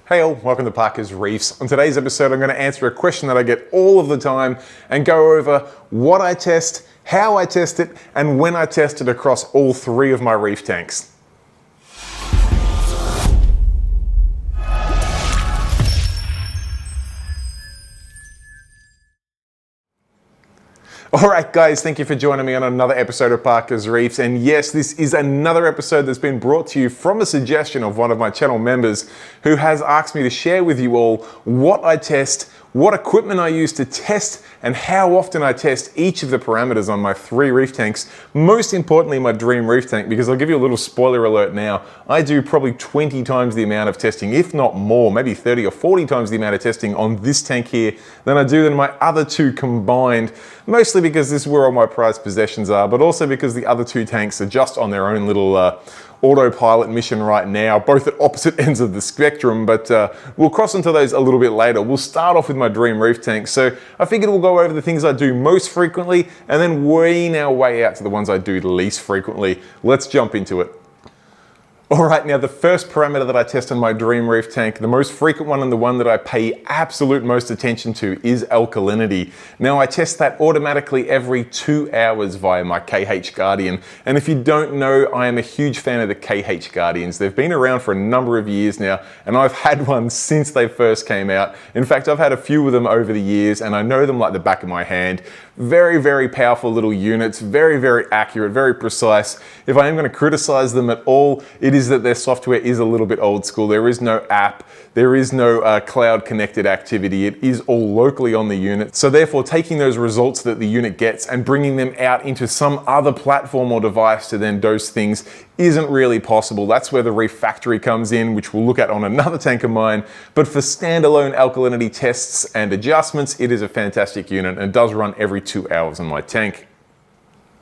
Hey all, welcome to Parker's Reefs. On today's episode, I'm going to answer a question that I get all of the time and go over what I test, how I test it, and when I test it across all three of my reef tanks. Alright guys, thank you for joining me on another episode of Parker's Reefs. And yes, this is another episode that's been brought to you from a suggestion of one of my channel members who has asked me to share with you all what I test, what equipment I use to test, and how often I test each of the parameters on my three reef tanks. Most importantly, my dream reef tank, because I'll give you a little spoiler alert now. I do probably 20 times the amount of testing, if not more, maybe 30 or 40 times the amount of testing on this tank here than I do in my other two combined. Mostly because this is where all my prized possessions are, but also because the other two tanks are just on their own little autopilot mission right now, both at opposite ends of the spectrum, but we'll cross into those a little bit later. We'll start off with my dream reef tank. So I figured we'll go over the things I do most frequently and then wean our way out to the ones I do least frequently. Let's jump into it. Alright, now the first parameter that I test on my dream reef tank, the most frequent one and the one that I pay absolute most attention to is alkalinity. Now I test that automatically every 2 hours via my KH Guardian. And if you don't know, I am a huge fan of the KH Guardians. They've been around for a number of years now, and I've had one since they first came out. In fact, I've had a few of them over the years, and I know them like the back of my hand. Very, very powerful little units, very, very accurate, very precise. If I am going to criticize them at all, it is that their software is a little bit old school. There is no app, there is no cloud connected activity. It is all locally on the unit. So therefore, taking those results that the unit gets and bringing them out into some other platform or device to then dose things isn't really possible. That's where the Reef Factory comes in, which we'll look at on another tank of mine. But for standalone alkalinity tests and adjustments, it is a fantastic unit and it does run every 2 hours on my tank.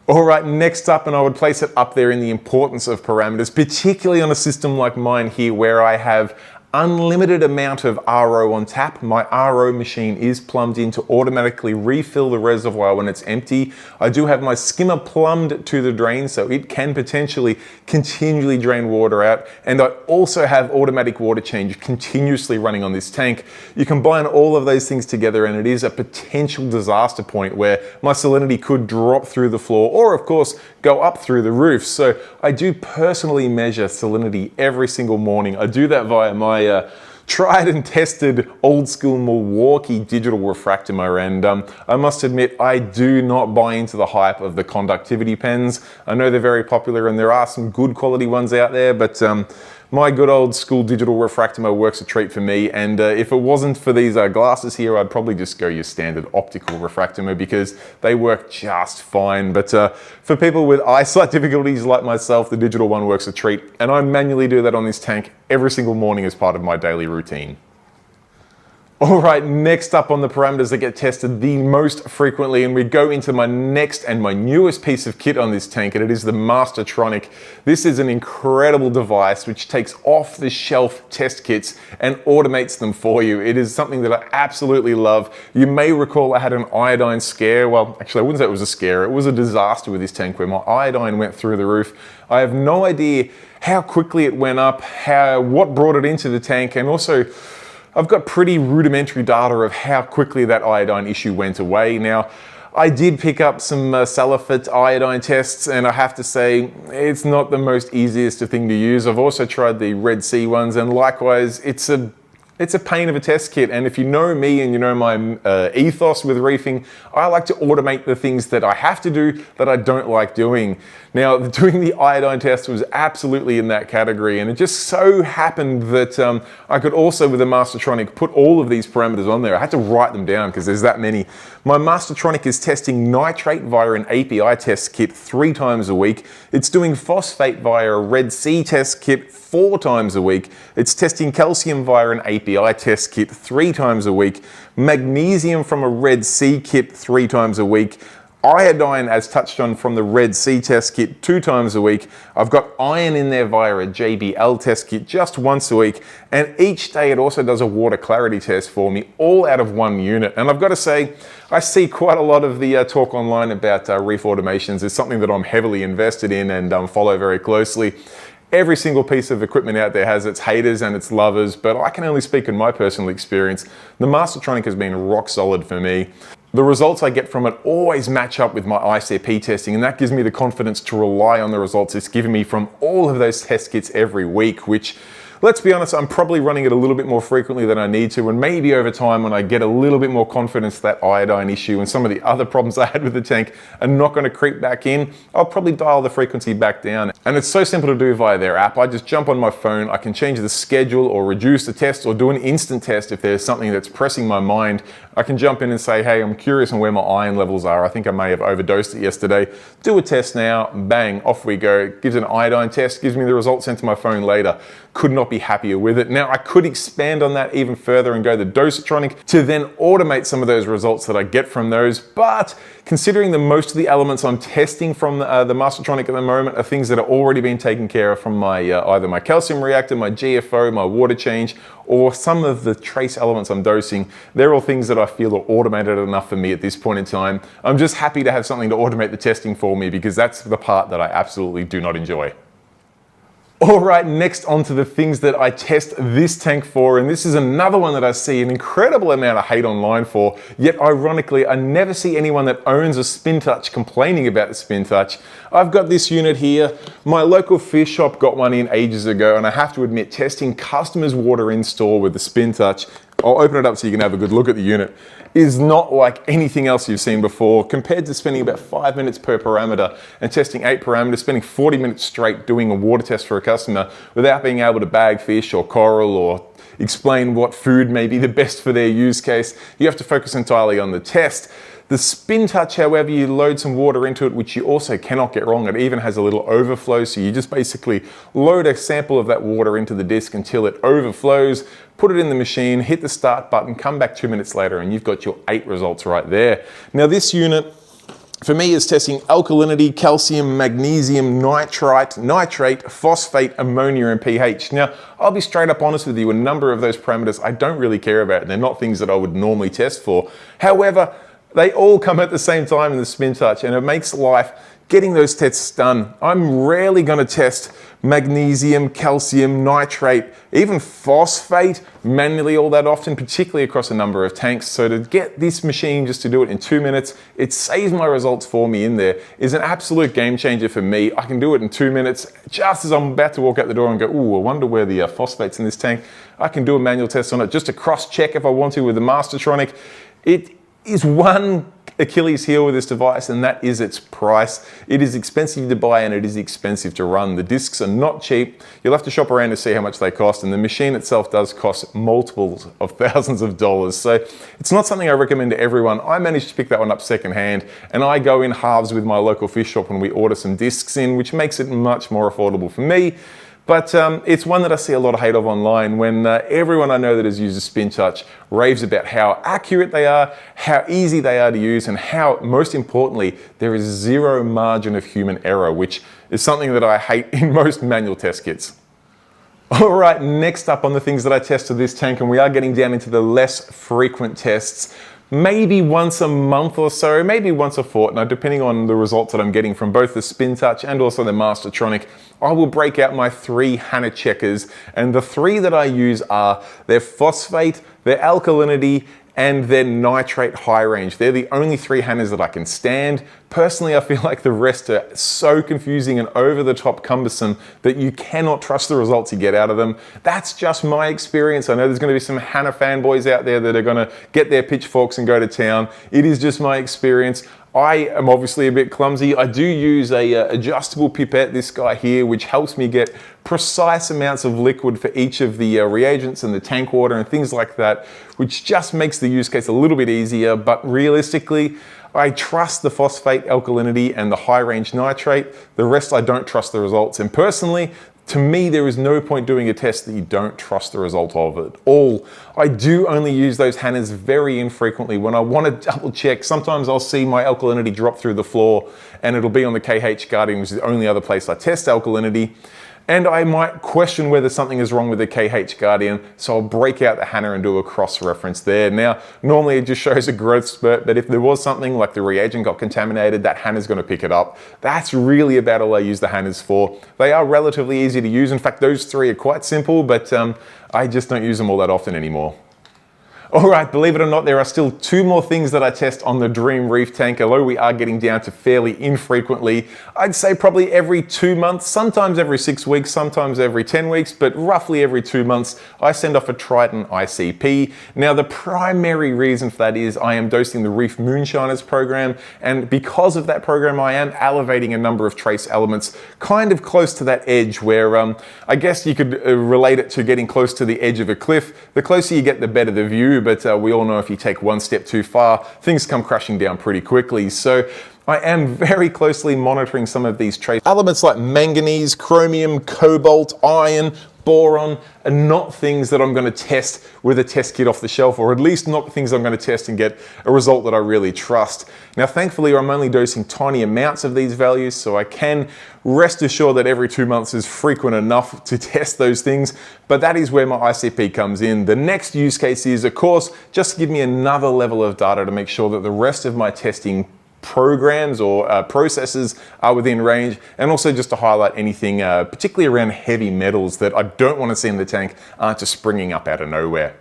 Alright, next up, and I would place it up there in the importance of parameters, particularly on a system like mine here where I have unlimited amount of RO on tap. My RO machine is plumbed in to automatically refill the reservoir when it's empty. I do have my skimmer plumbed to the drain, so it can potentially continually drain water out. And I also have automatic water change continuously running on this tank. You combine all of those things together and it is a potential disaster point where my salinity could drop through the floor or of course go up through the roof. So I do personally measure salinity every single morning. I do that via my tried and tested old school Milwaukee digital refractometer, and I must admit I do not buy into the hype of the conductivity pens. I know they're very popular and there are some good quality ones out there, but my good old school digital refractometer works a treat for me, and if it wasn't for these glasses here, I'd probably just go your standard optical refractometer because they work just fine. But for people with eyesight difficulties like myself, the digital one works a treat, and I manually do that on this tank every single morning as part of my daily routine. Alright, next up on the parameters that get tested the most frequently, and we go into my next and my newest piece of kit on this tank, and it is the Mastertronic. This is an incredible device which takes off-the-shelf test kits and automates them for you. It is something that I absolutely love. You may recall I had an iodine scare. Well, actually I wouldn't say it was a scare. It was a disaster with this tank where my iodine went through the roof. I have no idea how quickly it went up, what brought it into the tank, and also I've got pretty rudimentary data of how quickly that iodine issue went away. Now, I did pick up some Salifit iodine tests, and I have to say, it's not the most easiest thing to use. I've also tried the Red Sea ones, and likewise, it's a pain of a test kit. And if you know me and you know my ethos with reefing, I like to automate the things that I have to do that I don't like doing. Now, doing the iodine test was absolutely in that category, and it just so happened that I could also, with the Mastertronic, put all of these parameters on there. I had to write them down because there's that many. My Mastertronic is testing nitrate via an API test kit 3 times a week. It's doing phosphate via a Red Sea test kit 4 times a week. It's testing calcium via an API test kit 3 times a week. Magnesium from a Red Sea kit 3 times a week. Iodine, as touched on, from the Red Sea test kit 2 times a week. I've got iron in there via a JBL test kit just once a week. And each day it also does a water clarity test for me, all out of one unit. And I've got to say, I see quite a lot of the talk online about reef automations. It's something that I'm heavily invested in and follow very closely. Every single piece of equipment out there has its haters and its lovers, but I can only speak on my personal experience. The Mastertronic has been rock solid for me. The results I get from it always match up with my ICP testing, and that gives me the confidence to rely on the results it's given me from all of those test kits every week, which, let's be honest, I'm probably running it a little bit more frequently than I need to, and maybe over time when I get a little bit more confidence that iodine issue and some of the other problems I had with the tank are not going to creep back in, I'll probably dial the frequency back down. And it's so simple to do via their app. I just jump on my phone, I can change the schedule or reduce the test or do an instant test if there's something that's pressing my mind. I can jump in and say, hey, I'm curious on where my iron levels are. I think I may have overdosed it yesterday. Do a test now, bang, off we go. Gives an iodine test, gives me the results sent to my phone later. Could not be happier with it. Now I could expand on that even further and go the Dosatronic to then automate some of those results that I get from those. But considering that most of the elements I'm testing from the Mastertronic at the moment are things that are already been taken care of from my either my calcium reactor, my GFO, my water change, or some of the trace elements I'm dosing, they're all things that I feel are automated enough for me at this point in time. I'm just happy to have something to automate the testing for me because that's the part that I absolutely do not enjoy. All right, next on to the things that I test this tank for, and this is another one that I see an incredible amount of hate online for, yet ironically, I never see anyone that owns a Spintouch complaining about the Spintouch. I've got this unit here. My local fish shop got one in ages ago, and I have to admit, testing customers' water in store with the Spintouch, I'll open it up so you can have a good look at the unit, is not like anything else you've seen before. Compared to spending about 5 minutes per parameter and testing 8 parameters, spending 40 minutes straight doing a water test for a customer without being able to bag fish or coral or explain what food may be the best for their use case. You have to focus entirely on the test. The Spintouch, however, you load some water into it, which you also cannot get wrong. It even has a little overflow, so you just basically load a sample of that water into the disc until it overflows, put it in the machine, hit the start button, come back 2 minutes later, and you've got your 8 results right there. Now this unit, for me, is testing alkalinity, calcium, magnesium, nitrite, nitrate, phosphate, ammonia, and pH. Now, I'll be straight up honest with you, a number of those parameters I don't really care about. They're not things that I would normally test for. However, they all come at the same time in the Spintouch, and it makes life getting those tests done. I'm rarely going to test magnesium, calcium, nitrate, even phosphate manually all that often, particularly across a number of tanks. So to get this machine just to do it in 2 minutes, it saves my results for me in there, is an absolute game changer for me. I can do it in 2 minutes, just as I'm about to walk out the door and go, ooh, I wonder where the phosphate's in this tank. I can do a manual test on it just to cross-check if I want to with the Mastertronic. It is one Achilles heel with this device, and that is its price. It is expensive to buy and it is expensive to run. The discs are not cheap. You'll have to shop around to see how much they cost, and the machine itself does cost multiples of thousands of dollars. So it's not something I recommend to everyone. I managed to pick that one up secondhand, and I go in halves with my local fish shop when we order some discs in, which makes it much more affordable for me. But it's one that I see a lot of hate of online when everyone I know that has used a Spintouch raves about how accurate they are, how easy they are to use, and how, most importantly, there is zero margin of human error, which is something that I hate in most manual test kits. All right, next up on the things that I test to this tank, and we are getting down into the less frequent tests. Maybe once a month or so, maybe once a fortnight, depending on the results that I'm getting from both the Spintouch and also the Mastertronic, I will break out my 3 Hana checkers, and the 3 that I use are their phosphate, their alkalinity, and their nitrate high range. They're the only 3 Hanas that I can stand. Personally, I feel like the rest are so confusing and over the top cumbersome that you cannot trust the results you get out of them. That's just my experience. I know there's going to be some Hana fanboys out there that are going to get their pitchforks and go to town. It is just my experience. I am obviously a bit clumsy. I do use a adjustable pipette, this guy here, which helps me get precise amounts of liquid for each of the reagents and the tank water and things like that, which just makes the use case a little bit easier. But realistically, I trust the phosphate, alkalinity, and the high range nitrate. The rest, I don't trust the results. And personally, to me, there is no point doing a test that you don't trust the result of at all. I do only use those Hanas very infrequently when I want to double check. Sometimes I'll see my alkalinity drop through the floor and it'll be on the KH Guardian, which is the only other place I test alkalinity. And I might question whether something is wrong with the KH Guardian, so I'll break out the Hana and do a cross-reference there. Now, normally it just shows a growth spurt, but if there was something like the reagent got contaminated, that Hana's gonna pick it up. That's really about all I use the Hanas for. They are relatively easy to use. In fact, those three are quite simple, but I just don't use them all that often anymore. All right, believe it or not, there are still 2 more things that I test on the Dream Reef tank, although we are getting down to fairly infrequently. I'd say probably every 2 months, sometimes every 6 weeks, sometimes every 10 weeks, but roughly every 2 months, I send off a Triton ICP. Now, the primary reason for that is I am dosing the Reef Moonshiners program, and because of that program, I am elevating a number of trace elements kind of close to that edge where I guess you could relate it to getting close to the edge of a cliff. The closer you get, the better the view, but we all know if you take one step too far, things come crashing down pretty quickly. So I am very closely monitoring some of these trace elements like manganese, chromium, cobalt, iron, boron, are not things that I'm going to test with a test kit off the shelf, or at least not things I'm going to test and get a result that I really trust. Now, thankfully, I'm only dosing tiny amounts of these values, so I can rest assured that every 2 months is frequent enough to test those things, but that is where my ICP comes in. The next use case is, of course, just to give me another level of data to make sure that the rest of my testing programs or processes are within range, and also just to highlight anything particularly around heavy metals that I don't want to see in the tank aren't just springing up out of nowhere.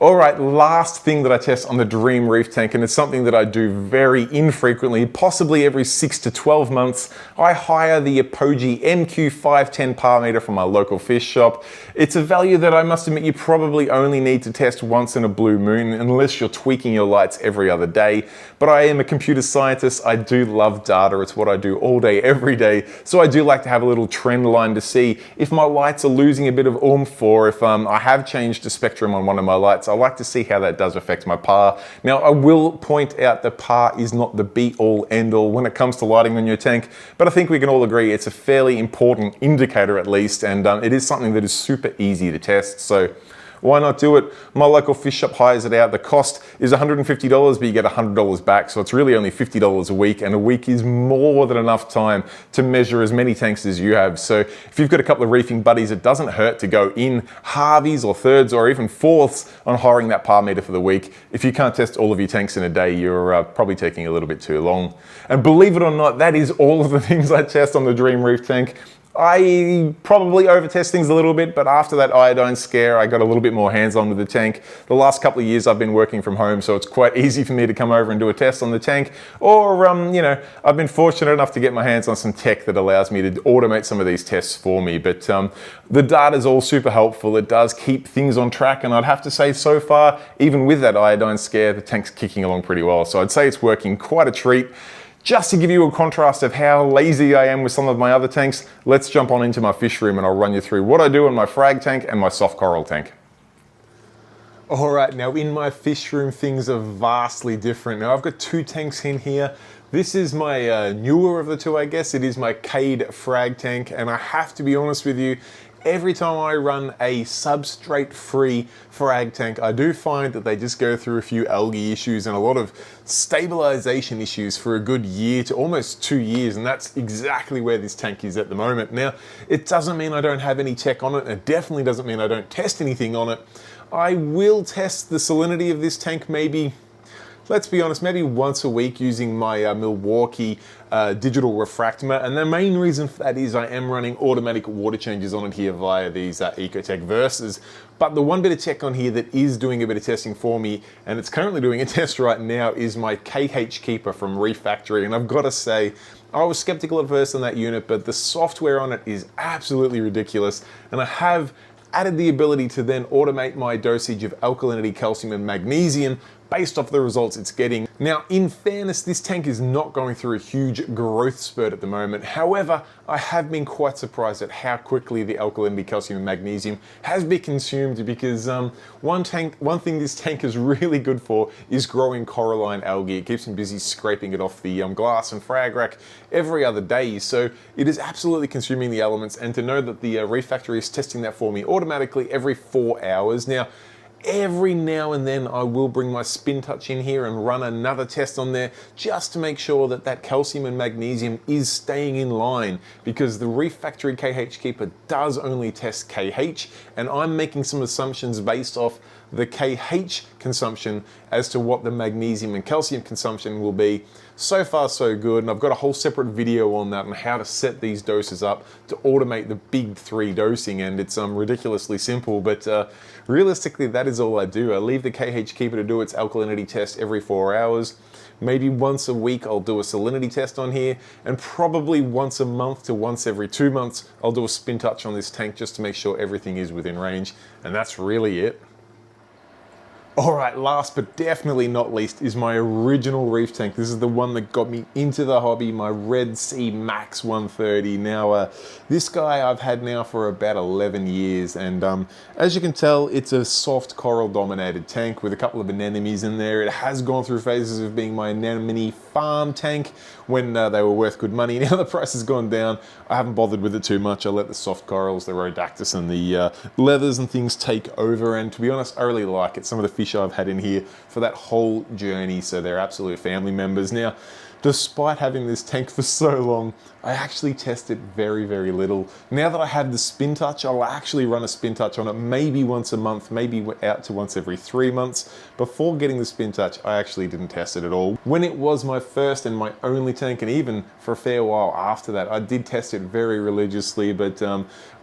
All right, last thing that I test on the Dream Reef tank, and it's something that I do very infrequently, possibly every 6 to 12 months, I hire the Apogee MQ510 par meter from my local fish shop. It's a value that I must admit you probably only need to test once in a blue moon, unless you're tweaking your lights every other day. But I am a computer scientist, I do love data, it's what I do all day, every day, so I do like to have a little trend line to see if my lights are losing a bit of oomph, or if I have changed the spectrum on one of my lights. I like to see how that does affect my par. Now, I will point out that par is not the be-all, end-all when it comes to lighting on your tank, but I think we can all agree it's a fairly important indicator at least, and it is something that is super easy to test, so why not do it? My local fish shop hires it out. The cost is $150, but you get $100 back, so it's really only $50 a week, and a week is more than enough time to measure as many tanks as you have. So if you've got a couple of reefing buddies, it doesn't hurt to go in halves or thirds or even fourths on hiring that par meter for the week. If you can't test all of your tanks in a day, you're probably taking a little bit too long. And believe it or not, that is all of the things I test on the Dream Reef tank. I probably overtest things a little bit, but after that iodine scare, I got a little bit more hands-on with the tank. The last couple of years I've been working from home, so it's quite easy for me to come over and do a test on the tank. Or, you know, I've been fortunate enough to get my hands on some tech that allows me to automate some of these tests for me. But the data is all super helpful. It does keep things on track, and I'd have to say so far, even with that iodine scare, the tank's kicking along pretty well. So I'd say it's working quite a treat. Just to give you a contrast of how lazy I am with some of my other tanks, let's jump on into my fish room and I'll run you through what I do in my frag tank and my soft coral tank. All right, now in my fish room, things are vastly different. Now I've got 2 tanks in here. This is my newer of the 2, I guess. It is my Cade frag tank, and I have to be honest with you, every time I run a substrate-free frag tank, I do find that they just go through a few algae issues and a lot of stabilization issues for a good year to almost 2 years, and that's exactly where this tank is at the moment. Now, it doesn't mean I don't have any tech on it, and it definitely doesn't mean I don't test anything on it. I will test the salinity of this tank maybe, let's be honest, maybe once a week using my Milwaukee digital refractometer, and the main reason for that is I am running automatic water changes on it here via these Ecotech Versas. But the one bit of tech on here that is doing a bit of testing for me, and it's currently doing a test right now, is my KH Keeper from Reef Factory, and I've got to say, I was skeptical at first on that unit, but the software on it is absolutely ridiculous, and I have added the ability to then automate my dosage of alkalinity, calcium, and magnesium based off the results it's getting. Now, in fairness, this tank is not going through a huge growth spurt at the moment. However, I have been quite surprised at how quickly the alkalinity, calcium, and magnesium has been consumed, because one thing this tank is really good for is growing coralline algae. It keeps me busy scraping it off the glass and frag rack every other day. So it is absolutely consuming the elements, and to know that the Reef Factory is testing that for me automatically every 4 hours. Now, Every now and then I will bring my Spintouch in here and run another test on there just to make sure that that calcium and magnesium is staying in line, because the Reef Factory KH Keeper does only test KH, and I'm making some assumptions based off the KH consumption as to what the magnesium and calcium consumption will be. So far so good, and I've got a whole separate video on that and how to set these doses up to automate the big 3 dosing, and it's ridiculously simple, but realistically that is all I do. I leave the KH Keeper to do its alkalinity test every 4 hours. Maybe once a week I'll do a salinity test on here, and probably once a month to once every 2 months I'll do a Spintouch on this tank just to make sure everything is within range, and that's really it. All right, last but definitely not least is my original Reef tank. This is the one that got me into the hobby, my Red Sea Max 130. Now, this guy I've had now for about 11 years, and as you can tell, it's a soft coral dominated tank with a couple of anemones in there. It has gone through phases of being my anemone farm tank when they were worth good money. Now the price has gone down. I haven't bothered with it too much. I let the soft corals, the rhodactis and the leathers and things take over, and to be honest, I really like it. Some of the fish I've had in here for that whole journey, so they're absolute family members. Now, despite having this tank for so long, I actually test it very, very little. Now that I have the Spintouch, I'll actually run a Spintouch on it maybe once a month, maybe out to once every 3 months. Before getting the Spintouch, I actually didn't test it at all. When it was my first and my only tank, and even for a fair while after that, I did test it very religiously, but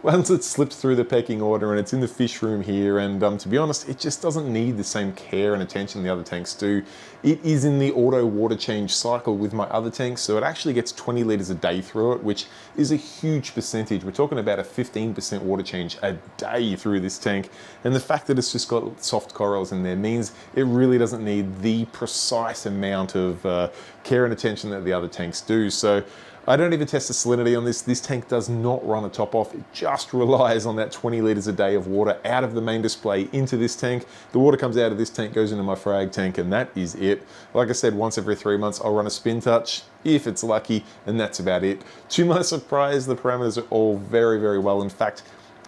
once it slips through the pecking order and it's in the fish room here, and to be honest, it just doesn't need the same care and attention the other tanks do. It is in the auto water change cycle with my other tanks, so it actually gets 20 litres a day through it, which is a huge percentage. We're talking about a 15% water change a day through this tank, and the fact that it's just got soft corals in there means it really doesn't need the precise amount of care and attention that the other tanks do. So I don't even test the salinity on this. This tank does not run a top off. It just relies on that 20 litres a day of water out of the main display into this tank. The water comes out of this tank, goes into my frag tank, and that is it. Like I said, once every 3 months, I'll run a Spintouch if it's lucky, and that's about it. To my surprise, the parameters are all very, very well. In fact,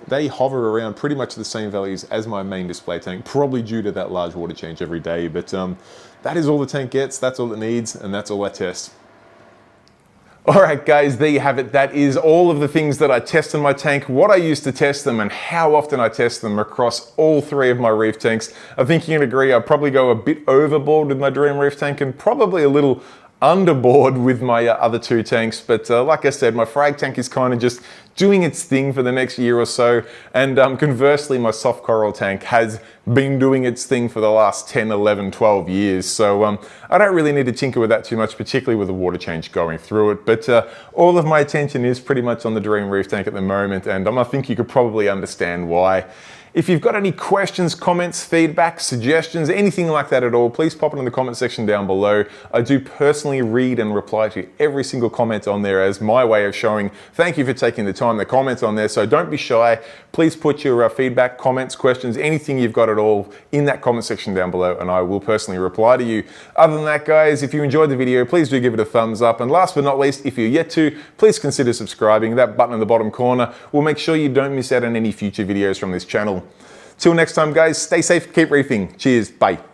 they hover around pretty much the same values as my main display tank, probably due to that large water change every day. But that is all the tank gets, that's all it needs, and that's all I test. All right, guys, there you have it. That is all of the things that I test in my tank, what I use to test them, and how often I test them across all 3 of my Reef tanks. I think you can agree I'll probably go a bit overboard with my Dream Reef tank and probably a little underboard with my other 2 tanks, but like I said, my frag tank is kind of just doing its thing for the next year or so, and conversely my soft coral tank has been doing its thing for the last 10, 11, 12 years, so I don't really need to tinker with that too much, particularly with the water change going through it, but all of my attention is pretty much on the Dream Reef tank at the moment, and I think you could probably understand why. If you've got any questions, comments, feedback, suggestions, anything like that at all, please pop it in the comment section down below. I do personally read and reply to every single comment on there as my way of showing thank you for taking the time to comment on there. So don't be shy. Please put your feedback, comments, questions, anything you've got at all in that comment section down below, and I will personally reply to you. Other than that, guys, if you enjoyed the video, please do give it a thumbs up. And last but not least, if you're yet to, please consider subscribing. That button in the bottom corner will make sure you don't miss out on any future videos from this channel. Till next time, guys, stay safe, keep reefing. Cheers, bye.